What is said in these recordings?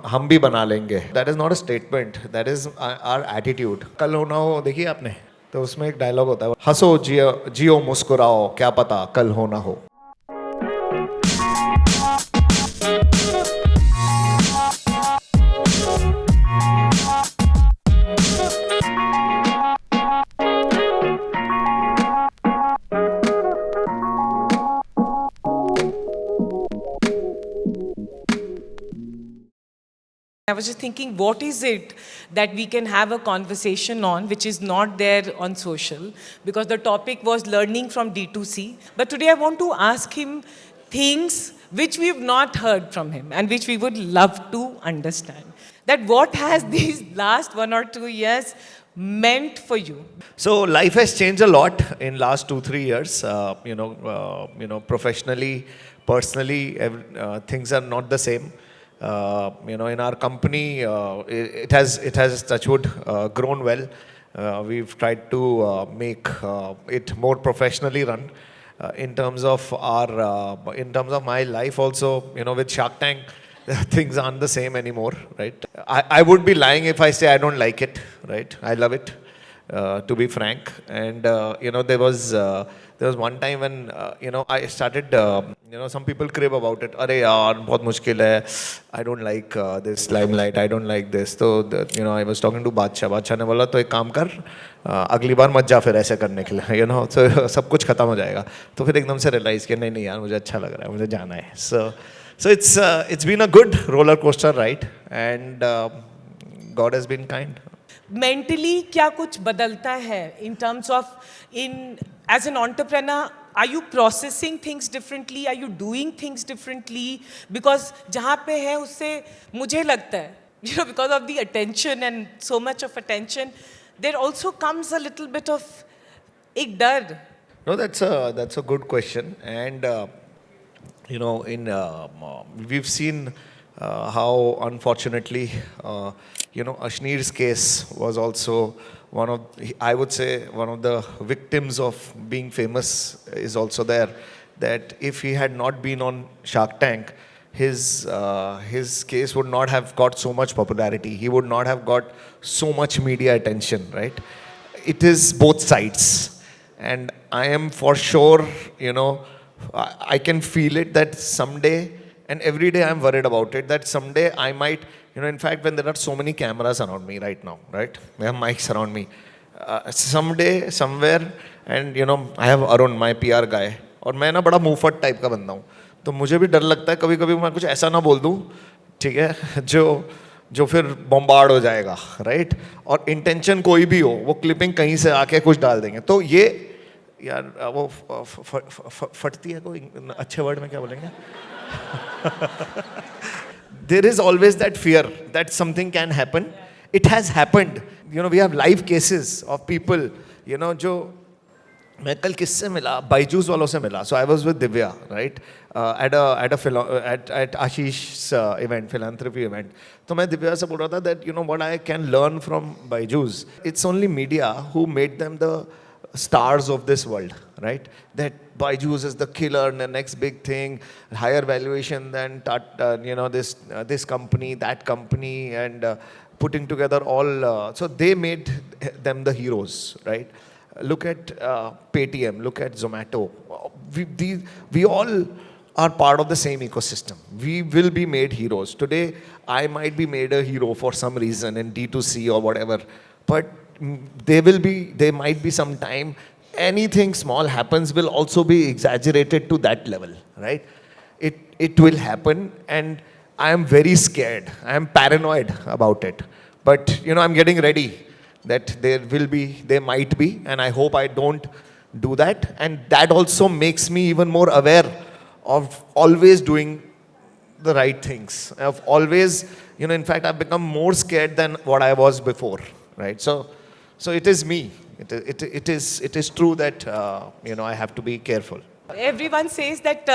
हम भी बना लेंगे. That is not a statement. That is our attitude. कल होना हो देखिए आपने, तो उसमें एक डायलॉग होता है, हंसो जियो जियो मुस्कुराओ क्या पता कल हो ना हो. I was just thinking, what is it that we can have a conversation on which is not there on social? Because the topic was learning from D2C. But today I want to ask him things which we've not heard from him and which we would love to understand. That what has these last 1 or 2 years meant for you? So life has changed a lot in last 2-3 years. Professionally, personally, things are not the same. In our company, it has touchwood grown well. We've tried to make it more professionally run. In terms of my life also, with Shark Tank, things aren't the same anymore, right? I would be lying if I say I don't like it, right? I love it, to be frank. And there was one time when I started. Some people crib about it. अरे यार बहुत मुश्किल है. I don't like this limelight. I don't like this. So I was talking to बादशाह ने बोला तो एक काम कर, अगली बार मत जा फिर ऐसे करने के लिए. So सब कुछ खत्म हो जाएगा. तो फिर एकदम से realize किया नहीं यार मुझे अच्छा लग रहा है, मुझे जाना है. So it's been a good roller coaster ride, and God has been kind. Mentally क्या कुछ बदलता है in terms of as an entrepreneur, are you processing things differently? Are you doing things differently? Because जहाँ पे है उससे मुझे लगता है, because of the attention and so much of attention, there also comes a little bit of एक डर. No, that's a good question, and we've seen how unfortunately, Ashneer's case was also one of the victims of being famous is also there. That if he had not been on Shark Tank, his case would not have got so much popularity. He would not have got so much media attention, right? It is both sides, and I am for sure, I can feel it that someday, and every day I'm worried about it, that someday I might, in fact, when there are so many cameras around me right now, right? There are mics around me. Someday, somewhere, and I have Arun, my PR guy, और मैं ना बड़ा मुंहफट type का बंदा हूँ, तो मुझे भी डर लगता है कभी कभी मैं कुछ ऐसा ना बोल दूँ, ठीक है, जो फिर बॉम्बार्ड हो जाएगा, राइट? और इंटेंशन कोई भी हो, वो क्लिपिंग कहीं से आके कुछ डाल देंगे, तो ये यार वो फटती है, कोई अच्छे वर्ड में क्या बोलेंगे? There is always that fear that something can happen. It has happened. We have live cases of people, जो मैं कल किससे मिला, बाइजूस वालों से मिला. So I was with Divya, right? At Ashish's event, philanthropy event. तो मैं दिव्या से बोल रहा था that what I can learn from Byju's. It's only media who made them the stars of this world, right? That Byju's is the killer and the next big thing, higher valuation than this company, that company, and putting together all. So they made them the heroes, right? Look at Paytm, look at Zomato. We all are part of the same ecosystem. We will be made heroes. Today, I might be made a hero for some reason in D2C or whatever, but there might be some time, anything small happens will also be exaggerated to that level, right? It will happen, and I am very scared. I am paranoid about it. But, I'm getting ready that there might be, and I hope I don't do that. And that also makes me even more aware of always doing the right things. Of always, in fact, I've become more scared than what I was before, right? So it is me. It is true that, I have to be careful. Everyone says that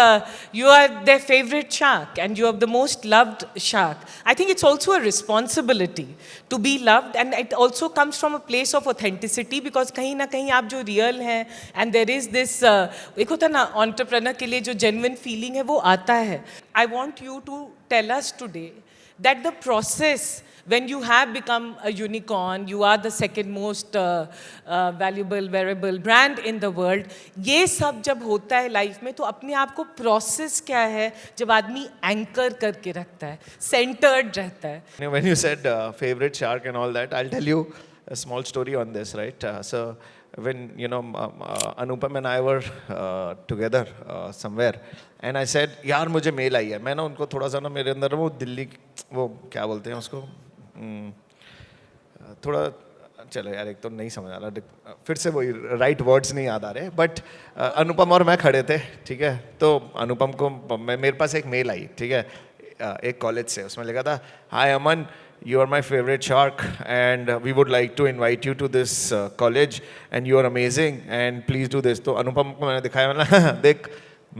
you are their favorite shark and you are the most loved shark. I think it's also a responsibility to be loved, and it also comes from a place of authenticity, because कहीं ना कहीं आप जो real हैं, and there is this एक होता ना entrepreneur के लिए जो genuine feeling है वो आता है. I want you to tell us today that the process, when you have become a unicorn, you are the second most valuable wearable brand in the world. ये सब जब होता है लाइफ में तो अपने आप को प्रोसेस क्या है जब आदमी एंकर करके रखता है, सेंटर्ड रहता है. When you said favorite shark and all that, I'll tell you a small story on this, right? So when Anupam and I were together somewhere, and I said, यार मुझे मेल आई है. मैं ना उनको थोड़ा सा ना मेरे अंदर वो दिल्ली वो क्या बोलते हैं उसको थोड़ा चलो यार एक तो नहीं समझ आ रहा फिर से वही राइट वर्ड्स नहीं याद आ रहे बट अनुपम और मैं खड़े थे ठीक है तो अनुपम को मेरे पास एक मेल आई ठीक है एक कॉलेज से उसमें लिखा था हाय अमन you are my favorite shark and we would like to invite you to this college and you are amazing and please do this तो अनुपम को मैंने दिखाया मैंने देख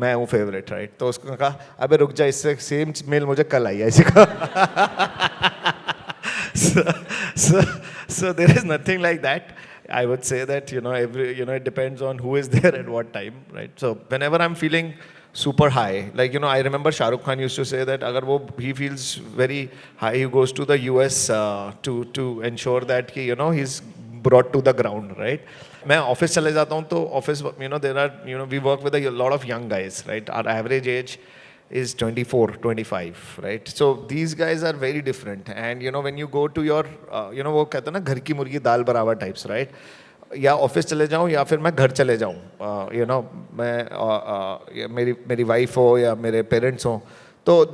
मैं हूँ फेवरेट राइट तो उसको कहा अबे रुक जा इससे सेम मेल मुझे कल आई है इसी का so there is nothing like that. I would say that it depends on who is there at what time, right? So whenever I'm feeling super high, like I remember Shah Rukh Khan used to say that he feels very high, he goes to the US to ensure that he's brought to the ground, right? मैं office चले जाता हूँ तो office there are we work with a lot of young guys, right? Our average age is 24, 25, right? So these guys are very different. And when you go to your, वो कहते हैं ना घर की मुर्गी दाल बराबर types, right? या office चले जाऊँ या फिर मैं घर चले जाऊँ, मैं मेरी वाइफ हो या मेरे पेरेंट्स हो, तो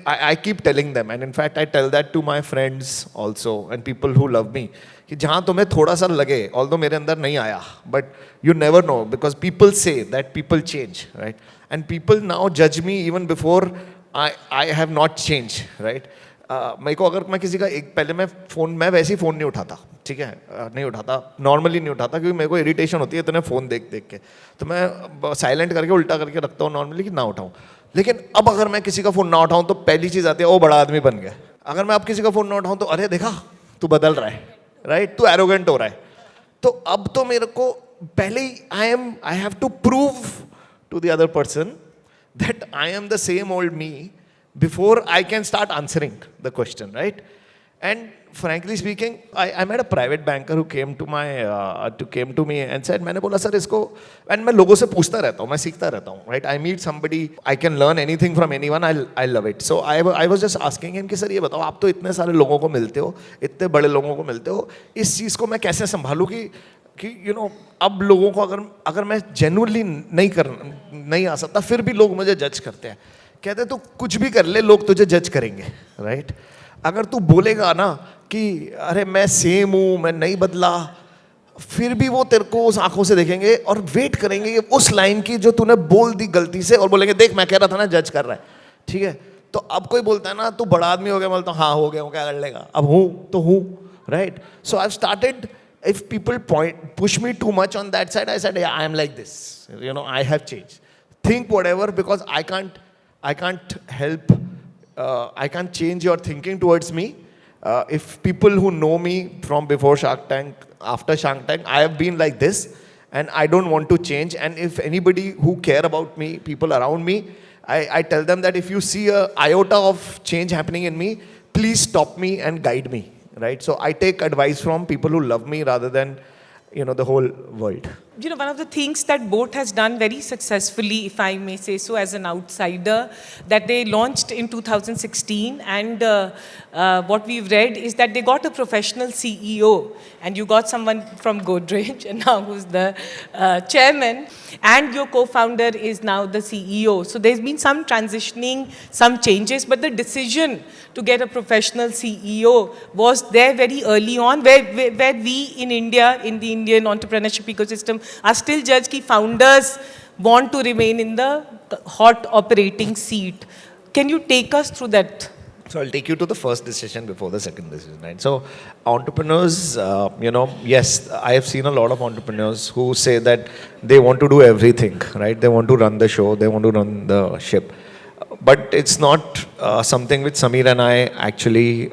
I keep telling them, and in fact I tell that to my friends also and people who love me, कि जहाँ तुम्हें थोड़ा सा लगे, although मेरे अंदर नहीं आया, but you never know because people say that people change, right? And people now judge me even before I have not changed, right? मेरे को अगर मैं किसी का पहले मैं वैसे ही फ़ोन नहीं उठाता, ठीक है, नहीं उठाता, नॉर्मली नहीं उठाता क्योंकि मेरे को इरिटेशन होती है इतने फ़ोन देख के, तो मैं साइलेंट करके उल्टा करके रखता हूँ नॉर्मली कि ना उठाऊँ. लेकिन अब अगर मैं किसी का फ़ोन ना उठाऊँ तो पहली चीज़ आती है वो बड़ा आदमी बन गया. अगर मैं अब किसी का फ़ोन ना उठाऊँ तो अरे देखा तू बदल रहा है, राइट, तू एरोगेंट हो रहा है. तो अब तो मेरे को पहले ही I have to prove to the other person that I am the same old me before I can start answering the question, right? And frankly speaking, I met a private banker who came to me and said, मैंने बोला sir इसको, and मैं लोगों से पूछता रहता हूँ, मैं सीखता रहता हूँ, right? I meet somebody, I can learn anything from anyone, I love it. So I was just asking him कि सर ये बताओ आप तो इतने सारे लोगों को मिलते हो, इतने बड़े लोगों को मिलते हो, इस चीज़ को मैं कैसे संभालूँ कि अब लोगों को अगर मैं जेन्युइनली नहीं आ सकता फिर भी लोग मुझे जज करते हैं, कहते तू कुछ भी कर ले लोग तुझे जज करेंगे, राइट? अगर तू बोलेगा ना कि अरे मैं सेम हूँ मैं नहीं बदला, फिर भी वो तेरे को उस आंखों से देखेंगे और वेट करेंगे उस लाइन की जो तूने बोल दी गलती से और बोलेंगे देख मैं कह रहा था ना जज कर रहा है, ठीक है? तो अब कोई बोलता है ना तू बड़ा आदमी हो गया, बोलता हूँ हाँ हो गया हूँ, क्या कर लेगा, अब हूँ तो हूँ, right? So I started, if people push me too much on that side, I said, yeah, I am like this. I have changed. Think whatever because I can't help, I can't change your thinking towards me. If people who know me from before Shark Tank, after Shark Tank, I have been like this and I don't want to change. And if anybody who care about me, people around me, I tell them that if you see a iota of change happening in me, please stop me and guide me. Right, so I take advice from people who love me rather than, the whole world. One of the things that Boat has done very successfully, if I may say so, as an outsider, that they launched in 2016, and what we've read is that they got a professional CEO, and you got someone from Godrej, and now who's the chairman, and your co-founder is now the CEO. So there's been some transitioning, some changes, but the decision to get a professional CEO was there very early on, where we in India, in the Indian entrepreneurship ecosystem, are still judged कि founders want to remain in the hot operating seat. Can you take us through that? So I'll take you to the first decision before the second decision, right? So entrepreneurs, yes, I have seen a lot of entrepreneurs who say that they want to do everything, right? They want to run the show, they want to run the ship. But it's not something which Sameer and I actually,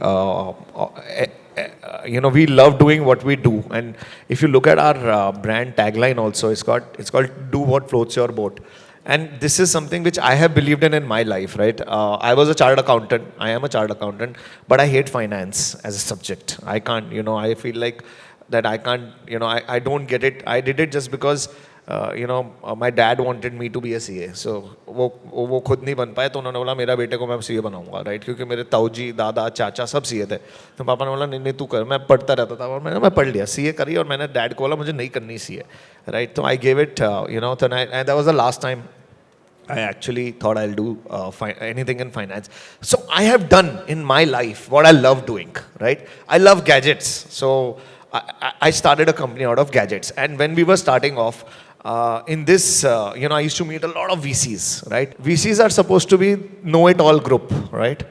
we love doing what we do. And if you look at our brand tagline also, it's called "Do what floats your boat." And this is something which I have believed in my life, right? I was a chartered accountant. I am a chartered accountant, but I hate finance as a subject. I can't, I feel like that I can't, I don't get it. I did it just because, my dad wanted me to be a CA. So वो खुद नहीं बन पाए तो उन्होंने बोला मेरा बेटे को मैं CA बनाऊंगा, राइट? क्योंकि मेरे ताऊजी, दादा, चाचा सब CA थे. तो पापा ने बोला नहीं नहीं तू कर. मैं पढ़ता रहता था और मैं पढ़ लिया, CA करी, और मैंने डैड को बोला मुझे नहीं करनी CA, right? So I gave it, and that was the last time I actually thought I'll do anything in finance. So I have done in my life what I love doing, right? I love gadgets. So I started a company out of gadgets. And when we were starting off, in this, I used to meet a lot of VCs, right? VCs are supposed to be know-it-all group, right?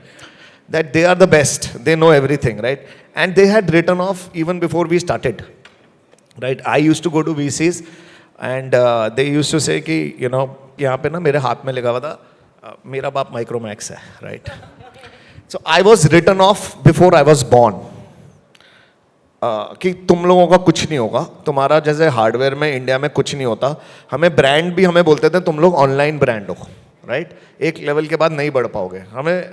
That they are the best. They know everything, right? And they had written off even before we started, right? I used to go to VCs and they used to say कि, यहाँ पे ना मेरे हाथ में लगा हुआ था मेरा बाप माइक्रोमैक्स है, right? So I was written off before I was born कि तुम लोगों का कुछ नहीं होगा, तुम्हारा जैसे हार्डवेयर में इंडिया में कुछ नहीं होता. हमें ब्रांड भी हमें बोलते थे तुम लोग ऑनलाइन ब्रांड हो, राइट? एक लेवल के बाद नहीं बढ़ पाओगे. हमें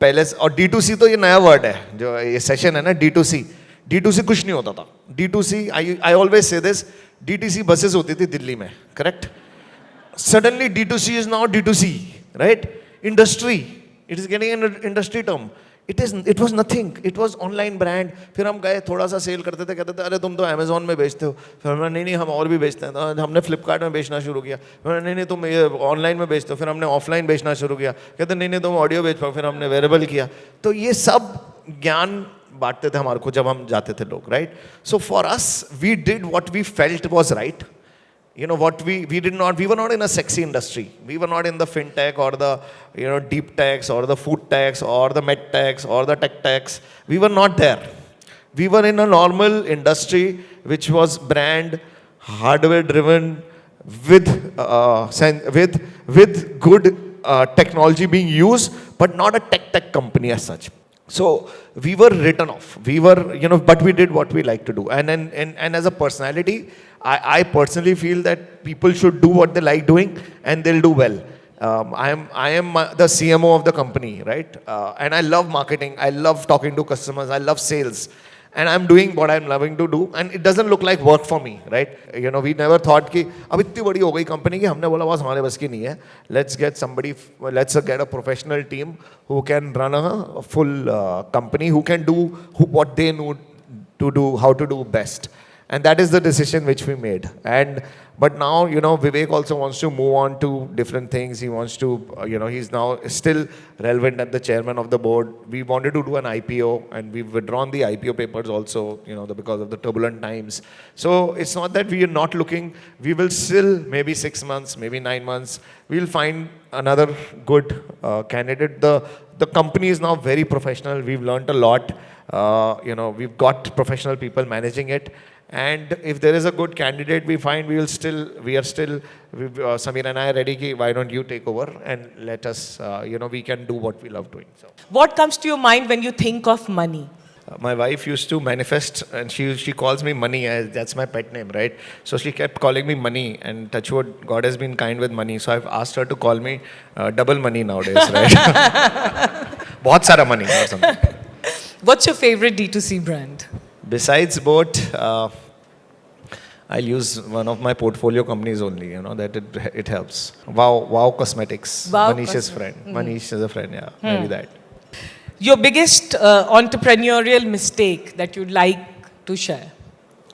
पहले और D2C तो ये नया वर्ड है जो ये सेशन है ना, D2C. D2C कुछ नहीं होता था. D2C, I always say this, D2C buses होती थी दिल्ली में, correct? Suddenly D2C is now D2C, right? Industry, it is getting an industry term. It was nothing. It was online brand. फिर हम गए थोड़ा सा सेल करते थे, कहते थे अरे तुम तो Amazon में बेचते हो. फिर हमने नहीं हम और भी बेचते हैं. तो हमने Flipkart में बेचना शुरू किया. फिर नहीं तुम ये ऑनलाइन में बेचते हो. फिर हमने ऑफलाइन बेचना शुरू किया. कहते नहीं तुम ऑडियो बेच पाओ. फिर हमने वेरेबल किया. तो ये सब ज्ञान बांटते थे हमारे को जब हम जाते थे लोग, right? So for us we did what we felt was right. What we were not in a sexy industry. We were not in the fintech or the, deep techs or the food techs or the med techs or the tech techs. We were not there. We were in a normal industry which was brand, hardware driven, with good technology being used, but not a tech company as such. So we were written off. We were, but we did what we like to do. And as a personality, I personally feel that people should do what they like doing and they'll do well. I am the CMO of the company, right? And I love marketing. I love talking to customers. I love sales. And I'm doing what I'm loving to do. And it doesn't look like work for me, right? We never thought कि अब इतनी बड़ी हो गई company कि हमने बोला बस हमारे बस की नहीं है. Let's get a professional team who can run a full company, who can do what they know to do, how to do best. And that is the decision which we made. But now, Vivek also wants to move on to different things. He wants to, he's now still relevant as the chairman of the board. We wanted to do an IPO and we've withdrawn the IPO papers also, because of the turbulent times. So it's not that we are not looking. We will still, maybe 6 months, maybe 9 months, we'll find another good candidate. The company is now very professional. We've learned a lot. We've got professional people managing it. And if there is a good candidate we find, we are still, Samir and I are ready, ki, why don't you take over and let us, we can do what we love doing. So. What comes to your mind when you think of money? My wife used to manifest and she calls me money, that's my pet name, right? So she kept calling me money, and touch wood, God has been kind with money. So I've asked her to call me double money nowadays, right? Bahut sara money or something. What's your favorite D2C brand? Besides boat, I'll use one of my portfolio companies only, that it helps. Wow Cosmetics. Wow Manish's friend. Manish is a friend, yeah, maybe that. Your biggest entrepreneurial mistake that you'd like to share?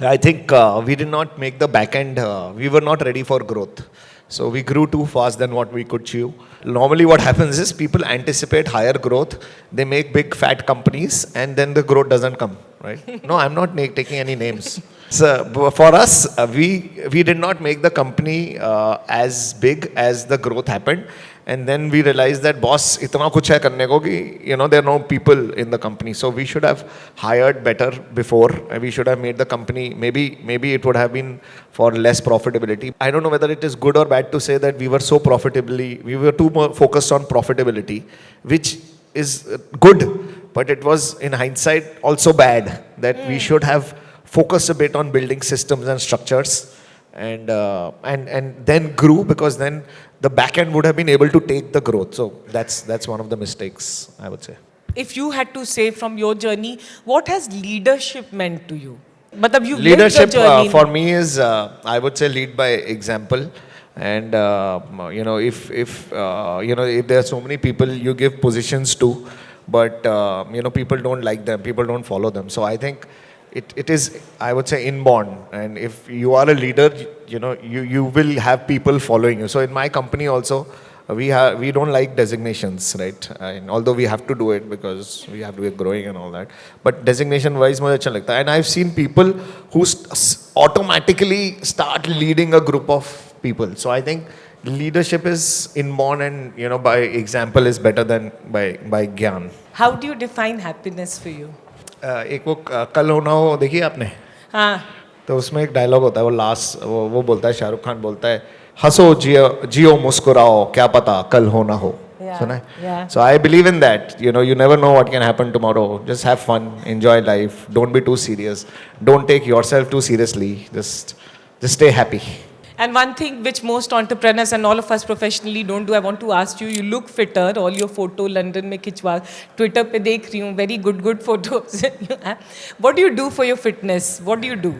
I think we did not make the back end, we were not ready for growth. So we grew too fast than what we could chew. Normally what happens is people anticipate higher growth, they make big fat companies, and then the growth doesn't come, right? No, I'm not taking any names. So for us, we did not make the company as big as the growth happened. And then we realized that boss, itna kuch hai karne ko ki, there are no people in the company. So we should have hired better before. And we should have made the company, maybe it would have been for less profitability. I don't know whether it is good or bad to say that we were too more focused on profitability, which is good, but it was in hindsight also bad that we should have focused a bit on building systems and structures and then grew, because then the back end would have been able to take the growth. So that's one of the mistakes, I would say. If you had to say from your journey, what has leadership meant to you? Matlab, you've lived the Leadership journey. for me is, I would say, lead by example. And if there are so many people you give positions to, but people don't like them, people don't follow them. So I think it is, I would say, inborn. And if you are a leader, you will have people following you. So in my company also, we don't like designations, right? And although we have to do it because we have to be growing and all that, but designation wise मुझे अच्छा लगता है. And I've seen people who automatically start leading a group of people. So I think leadership is inborn, and by example is better than by ज्ञान. How do you define happiness for you? एक वो कल होना हो देखिए आपने, हाँ. तो उसमें एक डायलॉग होता है, वो लास्ट वो बोलता है, शाहरुख खान बोलता है, हंसो जियो जियो मुस्कुराओ क्या पता कल हो ना हो. Yeah, सुना है? yeah. So I believe in that. You never know what can happen tomorrow. Just have fun, enjoy life. Don't be too serious. Don't take yourself too seriously. Just stay happy. And one thing which most entrepreneurs and all of us professionally don't do, I want to ask you, you look fitter, all your photo London में खिंचवा, Twitter पे देख रही हूँ, very good photos. What do you do for your fitness? What do you do?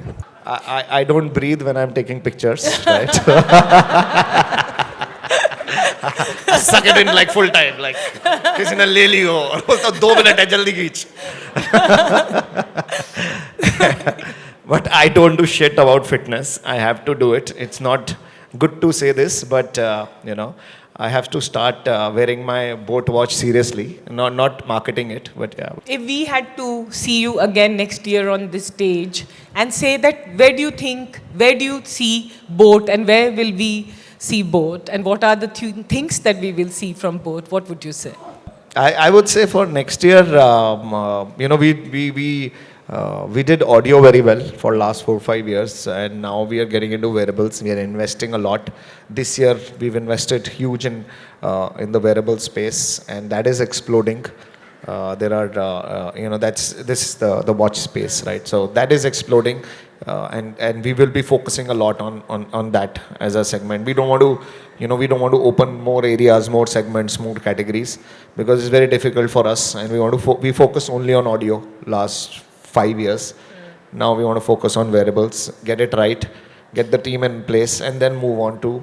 I don't breathe when I'm taking pictures, right? I suck it in like full time, like किसी ने ले ली हो और बोलता 2 मिनट है जल्दी खींच. But I don't do shit about fitness. I have to do it. It's not good to say this, but I have to start wearing my boat watch seriously. Not marketing it, but yeah. If we had to see you again next year on this stage and say that where do you see boat and where will we see boat and what are the things that we will see from boat, what would you say? I would say for next year, we did audio very well for last 4 or 5 years, and now we are getting into wearables. We are investing a lot. This year we've invested huge in the wearable space, and that is exploding. There are this is the watch space, right? So that is exploding, and we will be focusing a lot on that as a segment. We don't want to open more areas, more segments, more categories, because it's very difficult for us, and we want to we focus only on audio last 5 years. Now we want to focus on wearables, get it right, get the team in place, and then move on to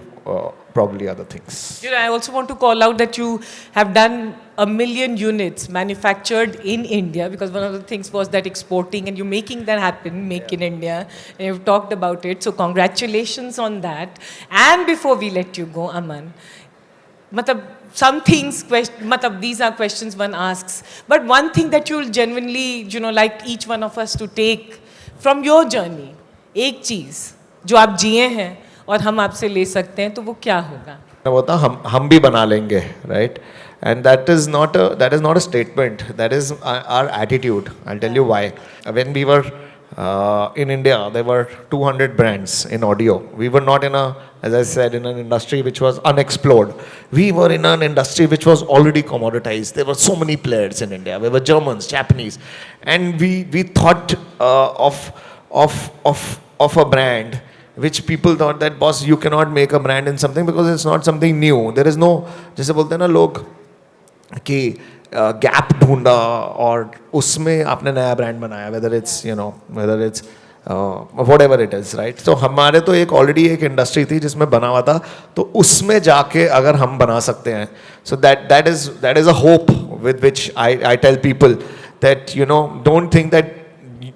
probably other things. I also want to call out that you have done 1 million units manufactured in India, because one of the things was that exporting, and you're making that happen, make in India, and you've talked about it. So congratulations on that. And before we let you go, Aman, some things, these are questions one asks, but one thing that you'll genuinely, like each one of us to take from your journey, एक चीज जो आप जिए हैं और हम आपसे ले सकते हैं, तो वो क्या होगा? बोलता हम भी बना लेंगे, right? And that is not a statement. That is our attitude. I'll tell you why. When we were in India, there were 200 brands in audio. We were not as I said, in an industry which was unexplored. We were in an industry which was already commoditized. There were so many players in India. There were Germans, Japanese, and we thought of a brand which people thought that, boss, you cannot make a brand in something because it's not something new. There is no, जैसे बोलते हैं ना लोग कि gap ढूंढा और उसमें आपने नया ब्रांड बनाया, whether it's whatever it is, right? So हमारे तो already एक इंडस्ट्री थी जिसमें बना हुआ था, तो उसमें जाके अगर हम बना सकते हैं, so that is a hope with which I tell people that don't think that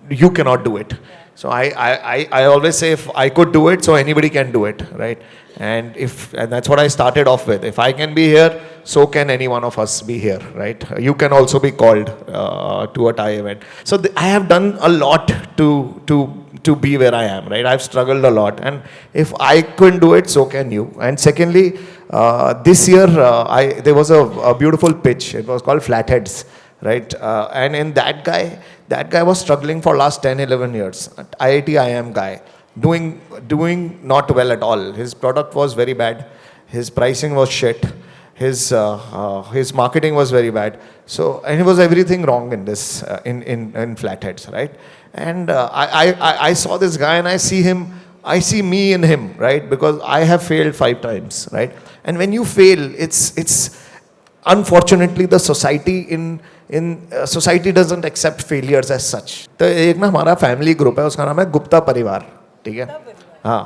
you cannot do it. So I always say, if I could do it, so anybody can do it, right? And that's what I started off with. If I can be here, so can any one of us be here, right? You can also be called to a Thai event. So I have done a lot to be where I am, right? I've struggled a lot, and if I couldn't do it, so can you. And secondly, this year there was a beautiful pitch. It was called Flatheads, right? And in that guy was struggling for last 10-11 years. IIT IIM guy, doing not well at all. His product was very bad. His pricing was shit. His marketing was very bad. So, and it was everything wrong in this in Flatheads, right? And I saw this guy, and I see him I see me in him, right? Because I have failed 5 times, right? And when you fail, it's unfortunately the society in society doesn't accept failures as such. तो एक ना हमारा family group है, उसका नाम है गुप्ता परिवार, ठीक है? हाँ,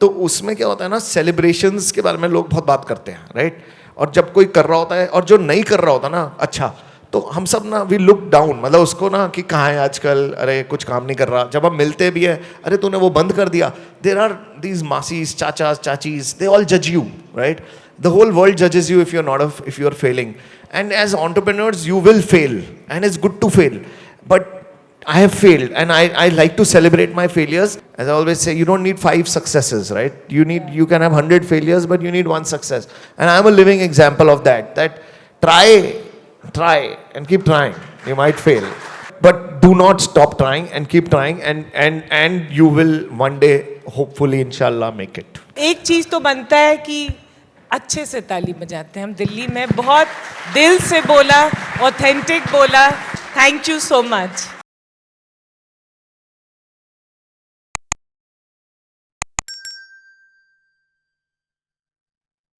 तो उसमें क्या होता है ना, सेलिब्रेशंस के बारे में लोग बहुत बात करते हैं, राइट? और जब कोई कर रहा होता है और जो नहीं कर रहा होता ना अच्छा, तो हम सब ना वी लुक डाउन, मतलब उसको ना कि कहाँ है आजकल, अरे कुछ काम नहीं कर रहा. जब हम मिलते भी हैं, अरे तूने वो बंद कर दिया. There are these masis, chachas, chachis, they all जज you, right? The whole world judges you if you're not if you're failing. And as entrepreneurs, you will fail, and it's good to fail. But I have failed, and I like to celebrate my failures. As I always say, you don't need 5 successes, right? You can have 100 failures, but you need 1 success. And I'm a living example of that. That try and keep trying. You might fail, but do not stop trying and keep trying, and you will one day, hopefully, inshallah, make it. एक चीज तो बनता है कि अच्छे से ताली बजाते हैं हम दिल्ली में, बहुत दिल से बोला, ऑथेंटिक बोला. Thank you so much.